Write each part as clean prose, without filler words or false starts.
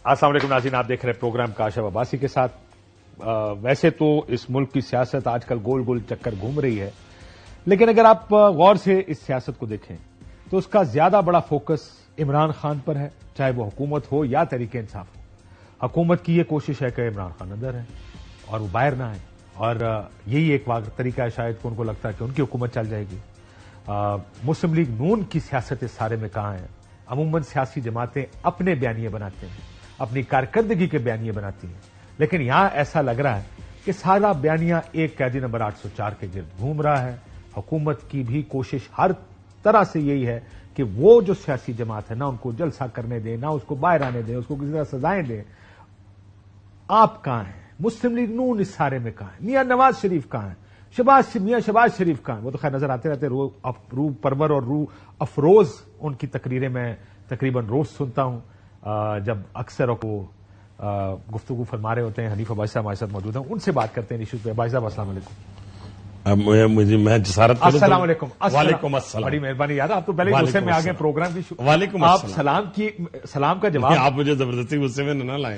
السلام علیکم ناظرین، آپ دیکھ رہے ہیں پروگرام کاشف عباسی کے ساتھ۔ ویسے تو اس ملک کی سیاست آج کل گول گول چکر گھوم رہی ہے، لیکن اگر آپ غور سے اس سیاست کو دیکھیں تو اس کا زیادہ بڑا فوکس عمران خان پر ہے، چاہے وہ حکومت ہو یا تحریک انصاف ہو۔ حکومت کی یہ کوشش ہے کہ عمران خان اندر ہے اور وہ باہر نہ آئے، اور یہی ایک طریقہ ہے شاید کہ ان کو لگتا ہے کہ ان کی حکومت چل جائے گی۔ مسلم لیگ نون کی سیاست اس سارے میں کہاں ہے؟ عموماً سیاسی جماعتیں اپنے بیانیے بناتے ہیں، اپنی کارکردگی کے بیانیے بناتی ہیں، لیکن یہاں ایسا لگ رہا ہے کہ سارا بیانیہ ایک قیدی نمبر 804 کے گرد گھوم رہا ہے۔ حکومت کی بھی کوشش ہر طرح سے یہی ہے کہ وہ جو سیاسی جماعت ہے نہ ان کو جلسہ کرنے دیں، نہ اس کو باہر آنے دیں، اس کو کسی طرح سزائیں دیں۔ آپ کہاں ہیں؟ مسلم لیگ نون اس سارے میں کہاں ہے؟ میاں نواز شریف کہاں ہے؟ میاں شہباز شریف کہاں ہے؟ وہ تو خیر نظر آتے رہتے، روح پرور اور روح افروز ان کی تقریریں میں تقریباً روز سنتا ہوں، جب اکثر کو گفتگو فرما رہے ہوتے ہیں۔ حنیف عباسی صاحب ہمارے ساتھ موجود ہیں، ان سے بات کرتے ہیں ایشوز پہ۔ عباسی صاحب السلام علیکم۔ میں جسارت کروں۔ السلام علیکم۔ وعلیکم السلام۔ بڑی مہربانی یار، آپ تو پہلے غصے میں آگے پروگرام کی وعلیکم آپ السلام۔ سلام کا جواب آپ مجھے زبردستی غصے میں نہ لائیں۔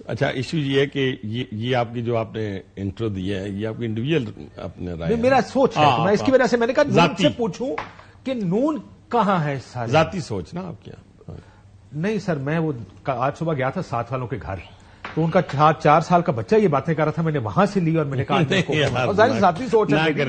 اچھا، ایشو یہ ہے کہ یہ آپ کی جو آپ نے انٹرو دیا ہے، یہ آپ کی انڈیویجل اپنے رائے ہے، میرا سوچ ہے، میں اس کی وجہ سے میں نے کہا نون ذاتی سے پوچھوں کہ نون کہاں ہے سارے؟ ذاتی سوچ نا آپ کیا؟ نہیں سر، میں وہ آج صبح گیا تھا ساتھ والوں کے گھر، تو ان کا 4 سال کا بچہ یہ باتیں کر رہا تھا، میں نے وہاں سے لی اور میں نے کہا ذاتی سوچ ہے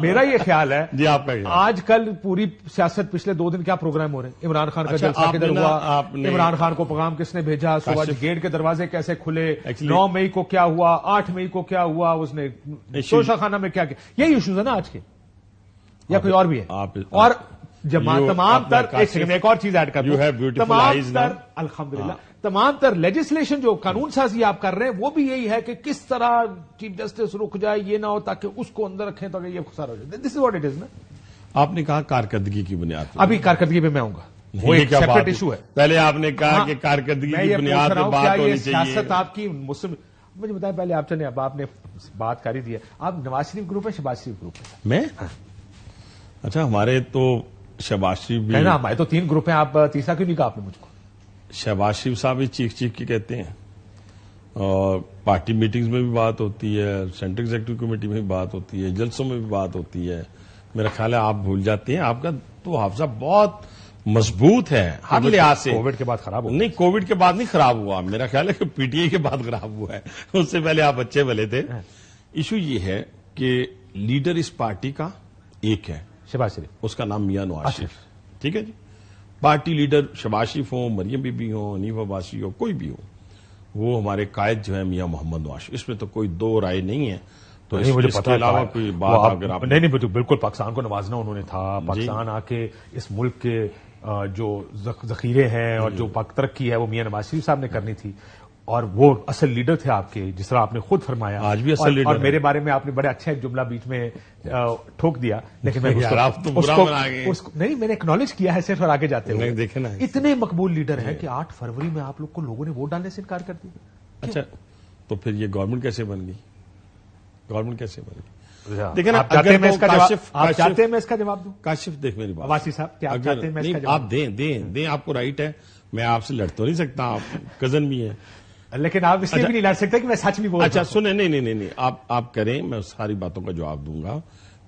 میرا یہ خیال ہے جی آپ کا آج کل پوری سیاست پچھلے 2 دن کیا پروگرام ہو رہے ہیں؟ عمران خان کا جلسہ کدھر ہوا؟ عمران خان کو پیغام کس نے بھیجا؟ صبح گیٹ کے دروازے کیسے کھلے؟ 9 مئی کو کیا ہوا؟ 8 مئی کو کیا ہوا؟ اس نے توشہ خانہ میں کیا کیا؟ یہی ایشوز ہے نا آج کے، یا کوئی اور بھی ہے؟ اور تمام تر ایک اور چیز ایڈ کر دوں، تمام تر الحمدللہ تمام تر لیجسلیشن جو قانون سازی آپ کر رہے ہیں وہ بھی یہی ہے کہ کس طرح چیف جسٹس رک جائے، یہ نہ ہو تاکہ اس کو اندر رکھیں تاکہ یہ خسارہ ہو جائے۔ دس از واٹ اٹ از نا۔ آپ نے کہا کارکردگی کی بنیاد پر، ابھی کارکردگی پہ میں آؤں گا، وہ ایک سیپریٹ ایشو ہے۔ پہلے آپ نے کہا کہ کارکردگی کی بنیاد پر بات ہونی چاہیے۔ سیاست آپ کی مسلم، مجھے بتائیں پہلے آپ چلیں، اب آپ نے بات کر ہی دیا، آپ نواز شریف گروپ ہے شہباز شریف گروپ ہے؟ میں اچھا، ہمارے تو شہباز شریف بھی ہے نا، ہمارے تو 3 گروپ ہیں، آپ تیسرا کیوں نہیں کہا آپ نے مجھ کو؟ شہباز شریف صاحب بھی چیخ کے کہتے ہیں، اور پارٹی میٹنگز میں بھی بات ہوتی ہے، سینٹرل ایگزیکٹو کمیٹی میں بھی بات ہوتی ہے، جلسوں میں بھی بات ہوتی ہے۔ میرا خیال ہے آپ بھول جاتے ہیں، آپ کا تو حافظہ بہت مضبوط ہے ہر لحاظ سے۔ کووڈ کے بعد خراب ہو؟ نہیں، کووڈ کے بعد نہیں خراب ہوا، میرا خیال ہے کہ پی ٹی آئی کے بعد خراب ہوا ہے، اس سے پہلے آپ اچھے بھلے تھے۔ ایشو یہ ہے کہ لیڈر اس پارٹی کا ایک ہے، شہباز شریف، اس کا نام میاں نواز شریف، ٹھیک ہے جی۔ پارٹی لیڈر شہباز شریف ہوں، مریم بی بی ہوں، حنیف عباسی ہو، کوئی بھی ہو، وہ ہمارے قائد جو ہے میاں محمد نواز شریف، اس میں تو کوئی 2 رائے نہیں ہے۔ تو مجھے اس پتا کے علاوہ کوئی بات اگر آپ نہیں بالکل پاکستان کو نوازنا انہوں نے تھا، پاکستان آ کے اس ملک کے جو ذخیرے ہیں اور جو ترقی ہے وہ میاں نواز شریف صاحب نے کرنی تھی، اور وہ اصل لیڈر تھے آپ کے، جس طرح آپ نے خود فرمایا۔ آج بھی اصل لیڈر اور میرے بارے میں آپ نے بڑے اچھا ایک جملہ بیچ میں ٹھوک دیا، لیکن میں نہیں، میں نے اکنالج کیا ہے صرف، اور آگے جاتے ہوئے دیکھیں نا، اتنے مقبول لیڈر ہیں کہ 8 فروری میں آپ لوگ کو لوگوں نے ووٹ ڈالنے سے انکار کر دیا۔ اچھا، تو پھر یہ گورنمنٹ کیسے بن گئی؟ گورنمنٹ کیسے بن گئی؟ دیکھیں نا، آپ چاہتے ہیں میں اس کا جواب دوں؟ کاشف دیکھ میری بات، عباسی صاحب کیا آپ چاہتے ہیں میں اس کا جواب؟ آپ دیں، آپ کو رائٹ ہے، میں آپ سے لڑ تو نہیں سکتا، آپ کزن بھی ہیں، لیکن آپ اس لیے بھی نہیں لڑ سکتے کہ میں سچ بھی بول رہا ہوں۔ اچھا سنیں، نہیں، آپ کریں، میں ساری باتوں کا جواب دوں گا۔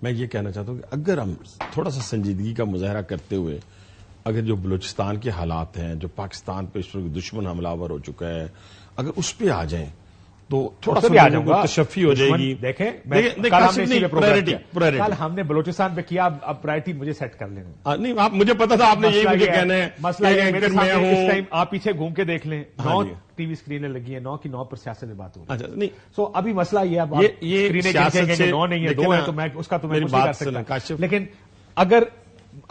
میں یہ کہنا چاہتا ہوں کہ اگر ہم تھوڑا سا سنجیدگی کا مظاہرہ کرتے ہوئے، اگر جو بلوچستان کے حالات ہیں، جو پاکستان پہ اس وقت دشمن حملہ آور ہو چکا ہے، اگر اس پہ آ جائیں تو تھوڑا سا تشفی ہو جائے گی۔ دیکھیں کل ہم نے بلوچستان پہ کیا، اب پرائرٹی مجھے سیٹ کر لینا۔ نہیں، آپ مجھے پتا تھا آپ نے یہی مجھے کہنا ہے، مسئلہ اس ٹائم آپ پیچھے گھوم کے دیکھ لیں، 9 ٹی وی اسکرینیں لگی ہیں، 9 کی 9 پر سیاست میں بات ہو رہی ہے۔ اچھا نہیں، سو ابھی مسئلہ یہ ہے، یہ 9 نہیں ہے، 2 ہے، تو میں اس کا تو میں کچھ نہیں کر سکتا، لیکن اگر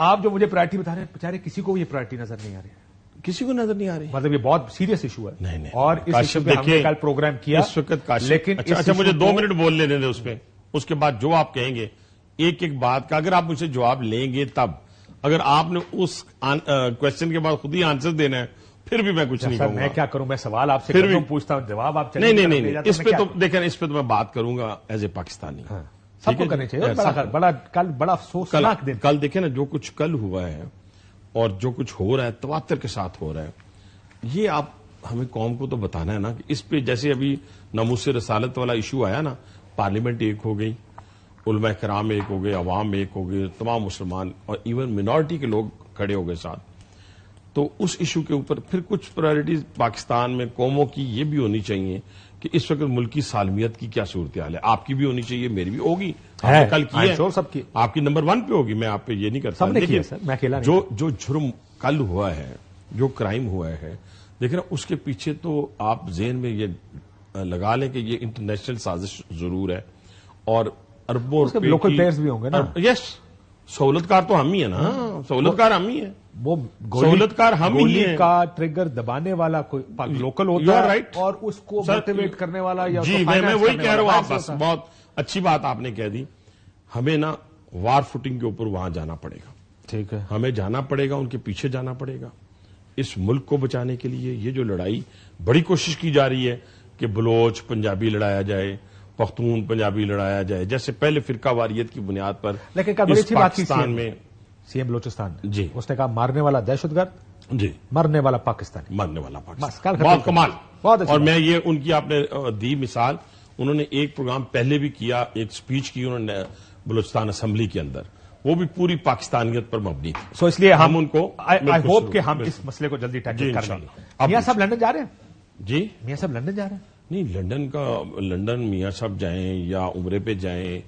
آپ جو مجھے پرائرٹی بتا رہے ہیں، بیچارے کسی کو یہ پرائرٹی نظر نہیں آ رہی ہے، کسی کو نظر نہیں آ رہی، مطلب یہ بہت سیریس ایشو ہے۔ نہیں، اور اس ایشو پہ ہم نے کل پروگرام کیا اس وقت، لیکن اچھا مجھے 2 منٹ بول لینے دیں اس پہ، اس کے بعد جو آپ کہیں گے ایک بات کا اگر آپ مجھ سے جواب لیں گے تب، اگر آپ نے اس کوشچن کے بعد خود ہی آنسر دینا ہے پھر بھی میں کچھ نہیں کہوں گا۔ میں کیا کروں، میں سوال آپ سے پوچھتا ہوں، جواب آپ نہیں، اس پہ تو دیکھیں، اس پہ تو میں بات کروں گا ایز اے پاکستانی، سب کو کرنی چاہیے۔ بڑا افسوسناک دن کل دیکھیں نا، جو کچھ کل ہوا ہے اور جو کچھ ہو رہا ہے تواتر کے ساتھ ہو رہا ہے، یہ آپ ہمیں قوم کو تو بتانا ہے نا کہ اس پہ جیسے ابھی ناموس رسالت والا ایشو آیا نا، پارلیمنٹ ایک ہو گئی، علماء کرام ایک ہو گئے، عوام ایک ہو گئے، تمام مسلمان اور ایون منارٹی کے لوگ کھڑے ہو گئے ساتھ. تو اس ایشو کے اوپر پھر کچھ پرائرٹیز پاکستان میں قوموں کی یہ بھی ہونی چاہیے کہ اس وقت ملک کی سالمیت کی کیا صورتحال ہے. آپ کی بھی ہونی چاہیے، میری بھی ہوگی، آپ نے کل کی ہے، سب کی آپ کی نمبر 1 پہ ہوگی، میں آپ پہ یہ نہیں کرتا. سب نے کیا سر، میں اکیلا نہیں. جو جرم کل ہوا ہے، جو کرائم ہوا ہے، دیکھیں نا اس کے پیچھے تو آپ ذہن میں یہ لگا لیں کہ یہ انٹرنیشنل سازش ضرور ہے اور اربوں لوکل پلیئرز بھی ہوں گے نا. یس، سہولت کار تو ہم ہی ہیں نا، سہولت کار ہم ہی ہیں، وہ سہولت کار ہم ہی گولی ہیں. کا ٹریگر دبانے والا کوئی لوکل ہوتا ہے اور اس کو موٹیویٹ کرنے والا یا جی میں وہی کہہ رہا ہوں. آپ بس بہت اچھی بات آپ نے کہہ دی. ہمیں نا وار فوٹنگ کے اوپر وہاں جانا پڑے گا. ٹھیک ہے، ہمیں جانا پڑے گا، ان کے پیچھے جانا پڑے گا اس ملک کو بچانے کے لیے. یہ جو لڑائی بڑی کوشش کی جا رہی ہے کہ بلوچ پنجابی لڑایا جائے، پختون پنجابی لڑایا جائے، جیسے پہلے فرقہ واریت کی بنیاد پر. لیکن کل بڑی اچھی بات کی پاکستان میں سی ایم بلوچستان نے، جی اس نے کہا مارنے والا دہشت گرد، جی مرنے والا پاکستانی. مرنے والا بس، پاکستان. کل بہت کمال. بہت اچھی اور بات. میں یہ ان کی آپ نے دی مثال، انہوں نے ایک پروگرام پہلے بھی کیا، ایک سپیچ کی انہوں نے بلوچستان اسمبلی کے اندر، وہ بھی پوری پاکستانیت پر مبنی تھی. سو اس لیے ہم ان کو آئی ہوپ کہ ہم اس مسئلے کو جلدی ٹیکل کر لیں گے. میاں صاحب لندن جا رہے ہیں؟ جی میاں صاحب لندن جا رہے ہیں؟ نہیں، لندن میاں صاحب جائیں یا عمرے پہ جائیں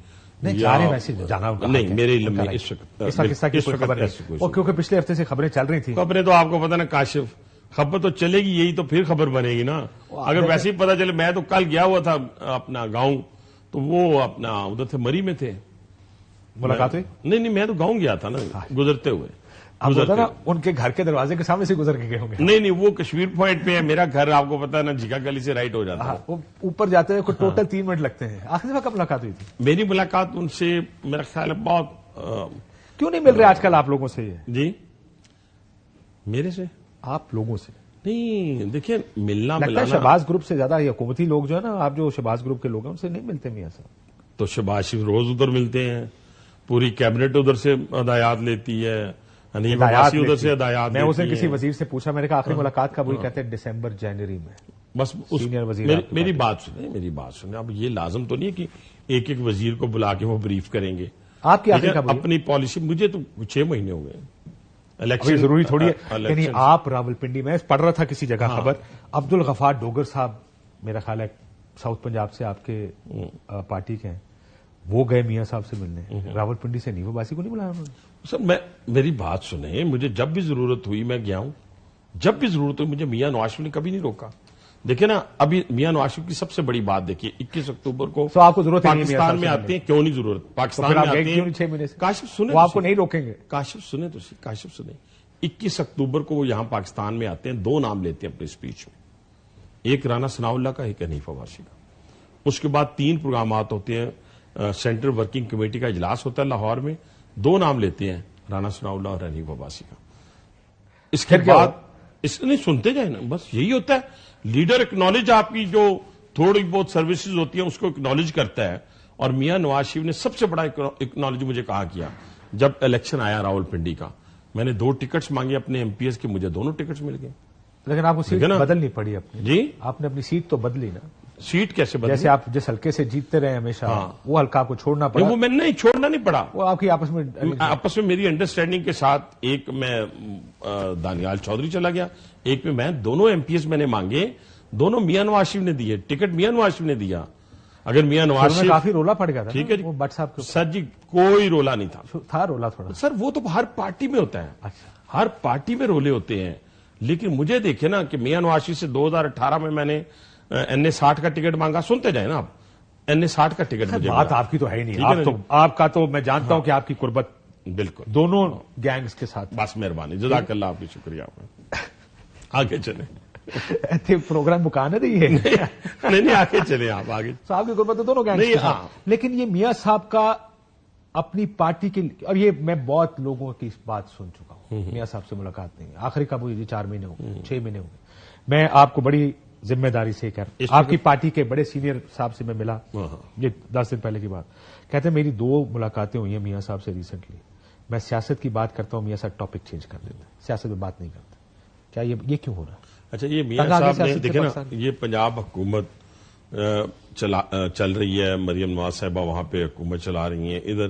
نہیں جا رہے ہیں، ویسے جانا نہیں، میرے علم میں اس قصہ کی کوئی خبر نہیں. اور کیونکہ پچھلے ہفتے سے خبریں چل رہی تھیں. خبریں تو آپ کو پتا نا کاشف، خبر تو چلے گی یہی تو پھر خبر بنے گی نا. اگر ویسے ہی پتا چلے، میں تو کل گیا ہوا تھا اپنا گاؤں، تو وہ اپنا ادھر تھے مری میں تھے. ملاقات ہوئی؟ نہیں، میں تو گاؤں گیا تھا نا گزرتے ہوئے. آپ نا ان کے گھر کے دروازے کے سامنے سے گزر کے گئے ہوں گے. نہیں، وہ کشمیر پوائنٹ پہ ہے، میرا گھر آپ کو پتا ہے نا جھگا گلی سے رائٹ ہو جاتا ہے. وہ اوپر جاتے ہیں ٹوٹل 3 منٹ لگتے ہیں. آخری دفعہ کب ملاقات ہوئی تھی؟ میری ملاقات ان سے میرا خیال ہے بہت کیوں نہیں مل رہے آج کل آپ لوگوں سے؟ یہ جی میرے سے آپ لوگوں سے نہیں، دیکھیں ملنا لگتا ہے ملانا شہباز گروپ سے زیادہ، یہ حکومتی لوگ جو ہے نا، آپ جو شہباز گروپ کے لوگ ہیں ان سے نہیں ملتے میاں صاحب. تو شہباز شریف روز ادھر ملتے ہیں، پوری کیبنٹ ادھر سے ہدایات لیتی ہے، حنیف عباسی ادھر سے ہدایات میں اسے لیتی کسی ہیں. وزیر سے پوچھا، میں نے کہا آخری ملاقات کب ہوئی؟ کہتے ہیں دسمبر جنوری میں. بس سینئر وزیر میری بات سنیں. اب یہ لازم تو نہیں ہے کہ ایک ایک وزیر کو بلا کے وہ بریف کریں گے. آپ کی آخری کب ہوئی؟ اپنی پالیسی مجھے تو 6 مہینے ہو گئے. الیکشن ضروری تھوڑی ہے. یعنی آپ راولپنڈی میں پڑھ رہا تھا کسی جگہ خبر، عبد الغفار ڈوگر صاحب میرا خیال ہے ساؤتھ پنجاب سے آپ کے پارٹی کے ہیں، وہ گئے میاں صاحب سے ملنے. راولپنڈی سے نیو باسی کو نہیں بلایا انہوں نے؟ سر میری بات سنیں، مجھے جب بھی ضرورت ہوئی میں گیا ہوں، جب بھی ضرورت ہوئی مجھے میاں نواز شریف نے کبھی نہیں روکا. دیکھیں نا ابھی میاں نواز شریف کی سب سے بڑی بات دیکھیے، 21 اکتوبر کو آپ کو ضرورت پاکستان میں آتے ہیں. کیوں نہیں ضرورت؟ پاکستان میں آتے ہیں 6 مہینے سے. کاشف سنیں، وہ آپ کو نہیں روکیں گے. کاشف سنیں 21 اکتوبر کو وہ یہاں پاکستان میں آتے ہیں، 2 نام لیتے ہیں اپنے اسپیچ میں، ایک رانا ثناء اللہ کا، ایک حنیف عباسی کا. اس کے بعد 3 پروگرامات ہوتے ہیں، سینٹرل ورکنگ کمیٹی کا اجلاس ہوتا ہے لاہور میں، 2 نام لیتے ہیں رانا ثناء اللہ اور حنیف عباسی کا. اس کے بعد اس نہیں سنتے جائیں نا، بس یہی ہوتا ہے. لیڈر اکنالج آپ کی جو تھوڑی بہت سروسز ہوتی ہیں اس کو اکنالج کرتا ہے. اور میاں نواز شریف نے سب سے بڑا اکنالج مجھے کہا کیا جب الیکشن آیا راولپنڈی کا، میں نے 2 ٹکٹس مانگے اپنے ایم پی ایس کے، مجھے دونوں ٹکٹس مل گئے. لیکن آپ کو سیٹ بدلنی پڑی اپنی. جی آپ نے اپنی سیٹ تو بدلی نا. سیٹ کیسے بدلی؟ جیسے آپ جس حلقے سے جیتتے رہے ہمیشہ، وہ حلقہ آپ کو چھوڑنا پڑا. وہ میں نہیں چھوڑنا نہیں پڑا، وہ آپ کی آپس میں میری انڈرسٹینڈنگ کے ساتھ. ایک میں دانیال چودھری چلا گیا، ایک میں دونوں ایم پی ایس میں نے مانگے، دونوں میاں نواز شریف نے دیے ٹکٹ، میاں نواز شریف نے دیا. اگر میاں نواز شریف کافی رولا پڑ گیا تھا. ٹھیک ہے جی، وہ بٹ صاحب سر جی کوئی رولا نہیں تھا رولا تھوڑا. سر وہ تو ہر پارٹی میں ہوتا ہے، ہر پارٹی میں رولے ہوتے ہیں. لیکن مجھے دیکھیں نا کہ میاں نواز شریف سے 2018 میں نے این اے 60 کا ٹکٹ مانگا. سنتے جائیں نا آپ، این اے 60 کا ٹکٹ مجھے بات آپ کی تو ہے ہی نہیں. آپ کا تو میں جانتا ہوں کہ آپ کی قربت بالکل دونوں گینگز کے ساتھ. بس مہربانی، جزاک اللہ، آپ کی شکریہ. آگے چلیں. پروگرام مکانے دیے نہیں آگے چلیں آپ آگے. صاحب کی قربت دونوں گینگز کے ساتھ. لیکن یہ میاں صاحب کا اپنی پارٹی کے، اور یہ میں بہت لوگوں کی اس بات سن چکا ہوں، میاں صاحب سے ملاقات نہیں. آخری کب ہوئی؟ 4 مہینے ہو گئے، 6 مہینے ہو گئے. میں آپ کو بڑی ذمہ داری سے کر، آپ کی پارٹی کے بڑے سینئر صاحب سے میں ملا، یہ 10 دن پہلے کی بات. کہتے ہیں میری 2 ملاقاتیں ہوئی ہیں میاں صاحب سے ریسنٹلی. میں سیاست کی بات کرتا ہوں، میاں صاحب ٹاپک چینج کر دیتے ہیں، سیاست میں بات نہیں کرتے. کیا یہ کیوں ہو رہا ہے؟ اچھا یہ میاں صاحب نے دیکھے نا یہ پنجاب حکومت چل رہی ہے، مریم نواز صاحبہ وہاں پہ حکومت چلا رہی ہیں، ادھر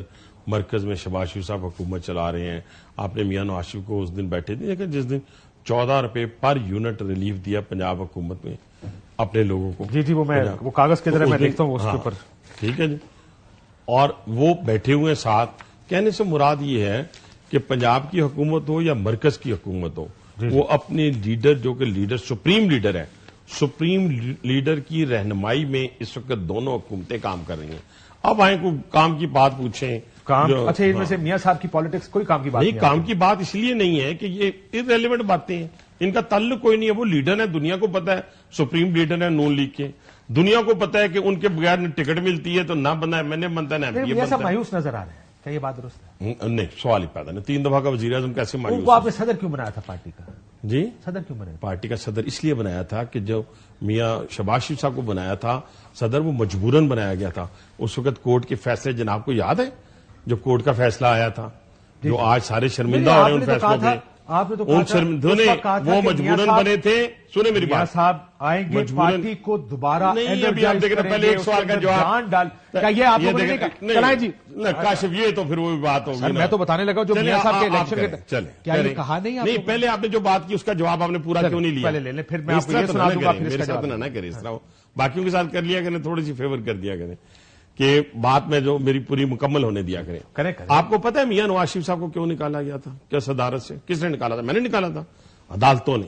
مرکز میں شہباز شریف صاحب حکومت چلا رہے ہیں. آپ نے میاں نواز شریف کو اس دن بیٹھے تھے لیکن جس دن 14 روپے پر یونٹ ریلیف دیا پنجاب حکومت میں اپنے لوگوں کو. جی وہ کاغذ کی طرح میں دیکھتا ہوں اس کے اوپر. ٹھیک ہے جی. اور وہ بیٹھے ہوئے ساتھ، کہنے سے مراد یہ ہے کہ پنجاب کی حکومت ہو یا مرکز کی حکومت ہو، وہ اپنے لیڈر جو کہ سپریم لیڈر ہے، سپریم لیڈر کی رہنمائی میں اس وقت دونوں حکومتیں کام کر رہی ہیں. اب آئیں کوئی کام کی بات پوچھیں. اچھا ان میں سے میاں صاحب کی پالیٹکس کوئی کام کی بات نہیں، کام کی بات اس لیے نہیں ہے کہ یہ ارریلیونٹ باتیں ہیں، ان کا تعلق کوئی نہیں ہے. وہ لیڈر ہے، دنیا کو پتا ہے سپریم لیڈر ہے نون لیگ کے، دنیا کو پتا ہے کہ ان کے بغیر نہ ٹکٹ ملتی ہے تو نہ بندہ ایم این اے بنتا ہے نہ ایم پی اے بنتا ہے. مایوس نظر آ رہے ہیں، کیا یہ بات درست ہے؟ نہیں، سوال ہی پیدا نہیں. 3 دفعہ کا وزیر اعظم کیسے مایوس؟ وہ آپ نے صدر کیوں بنایا تھا پارٹی کا؟ جی صدر کیوں بنایا؟ پارٹی کا صدر اس لیے بنایا تھا کہ جو میاں شہباز شریف صاحب کو بنایا تھا صدر، وہ مجبوراً بنایا گیا تھا. اس وقت کورٹ کے فیصلے جناب کو یاد ہے، جو کورٹ کا فیصلہ آیا تھا، جو آج سارے شرمندہ ہو رہے ہیں ان فیصلوں پہ. آپ نے تو ان شرمندوں نے وہ مجبوراً بنے تھے. سنیں میری بات، صاحب آئیں گے پارٹی کو دوبارہ نہیں. ابھی آپ دیکھ رہے پہلے ایک سوال کا جواب کیا یہ آپ لوگوں نے چلائیں جی کاشف، یہ تو پھر وہ بات ہوگی. میں تو بتانے لگا جو میاں صاحب کے الیکشن چلے کیا یہ کہا نہیں پہلے آپ نے جو بات کی اس کا جواب آپ نے پورا کیوں نہیں لیا؟ پہلے لے لیں پھر میں آپ کو یہ سنا دوں گا. میرے ساتھ نہ کریں اس طرح، باقیوں کے ساتھ کر لیا کریں، تھوڑی سی فیور کر دیا کریں کہ بات میں جو میری پوری مکمل ہونے دیا کریں. آپ کو پتا ہے میاں نواز شریف صاحب کو کیوں نکالا گیا تھا؟ کیا صدارت سے کس نے نکالا تھا؟ میں نے نکالا تھا، عدالتوں نے،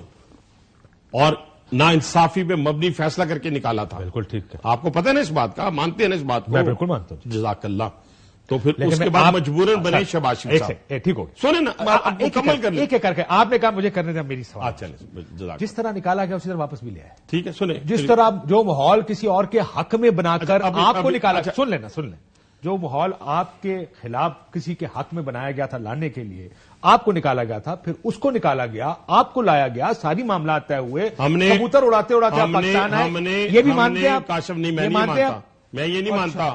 اور نا انصافی پہ مبنی فیصلہ کر کے نکالا تھا. بالکل ٹھیک ہے. آپ کو پتا ہے نا اس بات کا؟ مانتے ہیں نا اس بات کو؟ میں بالکل مانتا ہوں. جزاک اللہ. تو پھر اس کے بعد مجبوراً بنے شہباز شریف صاحب. ٹھیک ہو سنیں نا، مکمل کر لیں. ایک کر کے آپ نے کہا مجھے کرنے دیں میری سوال. چلیں، جس طرح نکالا گیا اسی طرح واپس بھی لیا ہے. ٹھیک ہے. سنیں جس طرح جو ماحول کسی اور کے حق میں بنا کر آپ کو نکالا، سن لیں جو ماحول آپ کے خلاف کسی کے حق میں بنایا گیا تھا لانے کے لیے، آپ کو نکالا گیا تھا، پھر اس کو نکالا گیا، آپ کو لایا گیا، ساری معاملات طے ہوئے، کبوتر اڑاتے اڑاتے آپ پاکستان آئے. یہ بھی مانتے ہیں کاشف؟ نہیں، میں نہیں مانتا، میں یہ نہیں مانتا.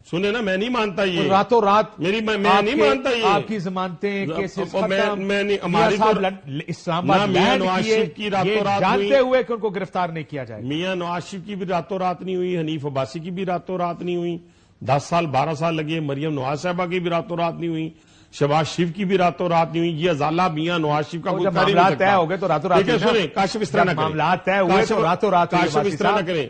سنیں نا، میں نہیں مانتا یہ راتوں رات میں نہیں مانتا یہ. آپ کی ضمانتیں کیسز ہماری اسلام آباد میاں نواز شریف کی راتوں رات جانتے ہوئے کہ ان کو گرفتار نہیں کیا جائے. میاں نواز شریف کی بھی راتوں رات نہیں ہوئی، حنیف عباسی کی بھی راتوں رات نہیں ہوئی، 10 سال 12 سال لگے. مریم نواز صاحبہ کی بھی راتوں رات نہیں ہوئی، شہباز شریف کی بھی راتوں رات نہیں ہوئی. یہ ازالہ میاں نواز شریف کا کوئی کر ہی نہیں سکتا. طے ہو گئے تو راتوں رات. سنیں کاشف، اس طرح نہ کریں. معاملات طے ہوئے تو راتوں رات. کاشف اس طرح نہ کریں.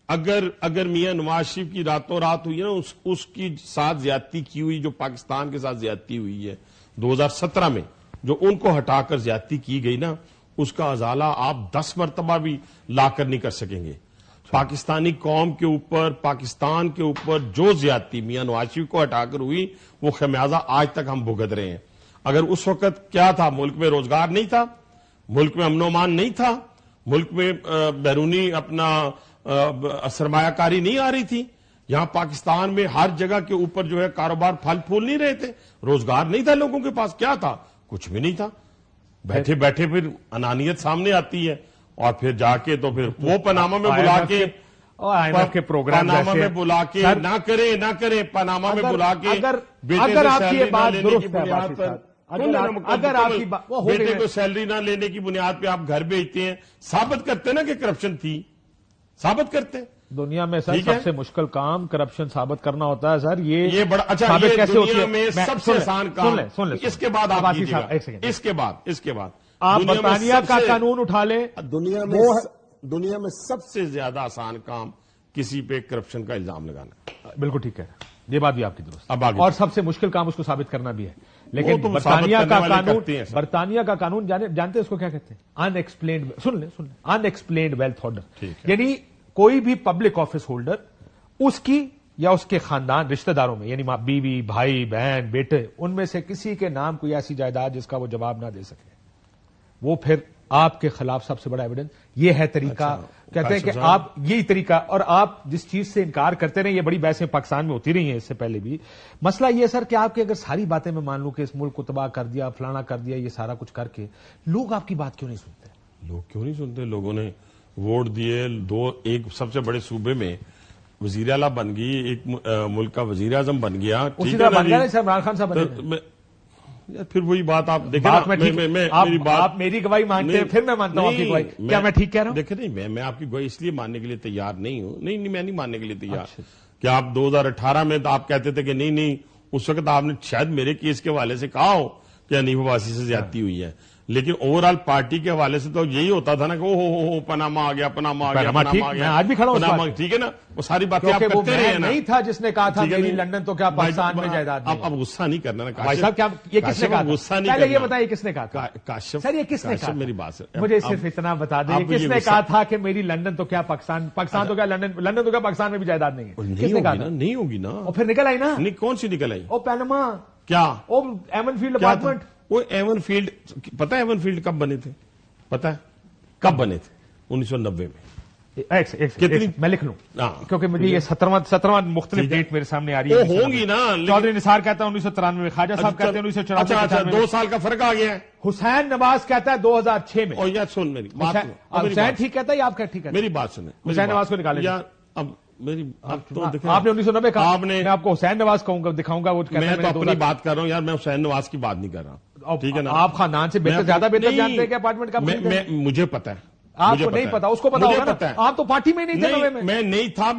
اگر میاں نواز شریف کی راتوں رات ہوئی ہے نا، اس کی ساتھ زیادتی کی ہوئی، جو پاکستان کے ساتھ زیادتی ہوئی ہے 2017 میں، جو ان کو ہٹا کر زیادتی کی گئی نا، اس کا ازالہ آپ 10 مرتبہ بھی لا کر نہیں کر سکیں گے. پاکستانی قوم کے اوپر، پاکستان کے اوپر جو زیادتی میاں نواز شریف کو ہٹا کر ہوئی، وہ خمیازہ آج تک ہم بھگت رہے ہیں. اگر اس وقت کیا تھا، ملک میں روزگار نہیں تھا، ملک میں امن و امان نہیں تھا، ملک میں بیرونی اپنا سرمایہ کاری نہیں آ رہی تھی، یہاں پاکستان میں ہر جگہ کے اوپر جو ہے کاروبار پھل پھول نہیں رہے تھے، روزگار نہیں تھا لوگوں کے پاس، کیا تھا؟ کچھ بھی نہیں تھا. بیٹھے بیٹھے پھر انانیت سامنے آتی ہے، اور پھر جا کے تو پھر وہ پاناما میں بلا کے پاناما میں بلا کے نہ کریں پاناما میں بلا کے اگر آپ کی یہ بات درست ہے، اگر آپ کی بیٹے کو سیلری نہ لینے کی بنیاد پہ آپ گھر بھیجتے ہیں، ثابت کرتے نا کہ کرپشن تھی، ثابت کرتے. دنیا میں سر سب سے مشکل کام کرپشن ثابت کرنا ہوتا ہے سر. یہ بڑا اچھا، یہ دنیا میں سب سے آسان کام. اس کے بعد آپ اس کے بعد آپ برطانیہ کا قانون اٹھا لیں. دنیا میں سب سے زیادہ آسان کام کسی پہ کرپشن کا الزام لگانا. بالکل ٹھیک ہے، یہ بات بھی آپ کی درست. اور سب سے مشکل کام اس کو ثابت کرنا بھی ہے. لیکن برطانیہ کا قانون جانتے ہیں اس کو کیا کہتے ہیں؟ ان ایکسپلینڈ. سن لیں ان ایکسپلینڈ ویلتھ آرڈر. یعنی کوئی بھی پبلک آفس ہولڈر، اس کی یا اس کے خاندان رشتہ داروں میں، یعنی بیوی، بھائی، بہن، بیٹے، ان میں سے کسی کے نام کوئی ایسی جائیداد جس کا وہ جواب نہ دے سکے، وہ پھر آپ کے خلاف سب سے بڑا ایویڈنس یہ ہے طریقہ. کہتے ہیں کہ آپ یہی طریقہ، اور آپ جس چیز سے انکار کرتے رہے، یہ بڑی بحثیں پاکستان میں ہوتی رہی ہیں اس سے پہلے بھی. مسئلہ یہ سر کہ آپ کی اگر ساری باتیں میں مان لوں کہ اس ملک کو تباہ کر دیا، فلانا کر دیا، یہ سارا کچھ کر کے، لوگ آپ کی بات کیوں نہیں سنتے؟ لوگ کیوں نہیں سنتے؟ لوگوں نے ووٹ دیے. ایک سب سے بڑے صوبے میں وزیر اعلیٰ بن گئی، ایک ملک کا وزیر اعظم بن گیا. اسی طرح بن گیا سر عمران خان صاحب. پھر وہی بات آپ دیکھیں بات نا، میری بات آپ میری گواہی مانتے ہیں، پھر میں مانتا ہوں آپ کی گواہی. کیا میں ٹھیک کہہ رہا ہوں؟ دیکھیں نہیں، میں آپ کی گواہی اس لیے ماننے کے لیے تیار نہیں ہوں. نہیں میں نہیں ماننے کے لیے تیار کہ آپ 2018 میں تو آپ کہتے تھے کہ نہیں اس وقت آپ نے شاید میرے کیس کے حوالے سے کہا ہو کہ حنیف عباسی سے زیادتی ہوئی ہے، لیکن اوور آل پارٹی کے حوالے سے تو یہی ہوتا تھا نا کہ ہو پناما آ گیا، پناما آ گیا، پناما ٹھیک، میں آج بھی کھڑا ہوں اس بات پہ. ٹھیک ہے نا، وہ ساری باتیں آپ کیونکہ وہ کرتے رہے ہیں نا. نہیں تھا جس نے کہا تھا ٹھیک ہے میری نا؟ لندن تو کیا پاکستان میں جائیداد نہیں ہے. اب غصہ نہیں کرنا نا بھائی صاحب، کیا یہ کس نے کہا تھا؟ غصہ نہیں پہلے یہ کرنا. بتائیے کس نے کہا تھا کاشف سر، یہ کس نے کہا؟ میری بات سے مجھے صرف اتنا بتا دیں کس نے کہا تھا کہ میری لندن تو کیا پاکستان تو کیا لندن تو کیا پاکستان میں بھی جائیداد نہیں ہے؟ کس نے کہا تھا؟ نہیں ہوگی نا. اور پھر نکل آئی نا. نہیں، کون سی نکل آئی؟ او پینما، کیا او ایمن فیلڈ کیا تھا؟ اپارٹمنٹ. وہ ایون فیلڈ، پتہ ہے ایون فیلڈ کب بنے تھے؟ پتہ ہے کب بنے تھے؟ 1990 میں. کتنی میں لکھ لوں کیونکہ مجھے یہ 17واں مختلف ڈیٹ میرے سامنے آ رہی ہے. وہ ہوں گی نا. چودھری نثار کہتا ہے 1993 میں، خواجہ صاحب کہتے ہیں 1994 اچھا 2 سال کا فرق آ گیا ہے. حسین نواز کہتا ہے 2006 میں. اور یار سن میری بات، حسین ٹھیک کہتا ہے یا آپ کا ٹھیک ہے؟ میری بات سنیں. حسین نواز کو نکالیں یار اب میری آپ نے 1990 کہا، آپ نے، میں آپ کو حسین نواز کہوں گا، دکھاؤں گا. وہ میں تو اپنی بات کر رہا ہوں یار، میں حسین نواز کی بات نہیں کر رہا. ٹھیک ہے نا، آپ خاندان سے زیادہ بہتر جانتے ہیں کہ اپارٹمنٹ کا. مجھے پتا ہے. آپ کو نہیں پتا، اس کو پتا ہوگا نا. آپ تو پارٹی میں نہیں تھے. میں نہیں تھا.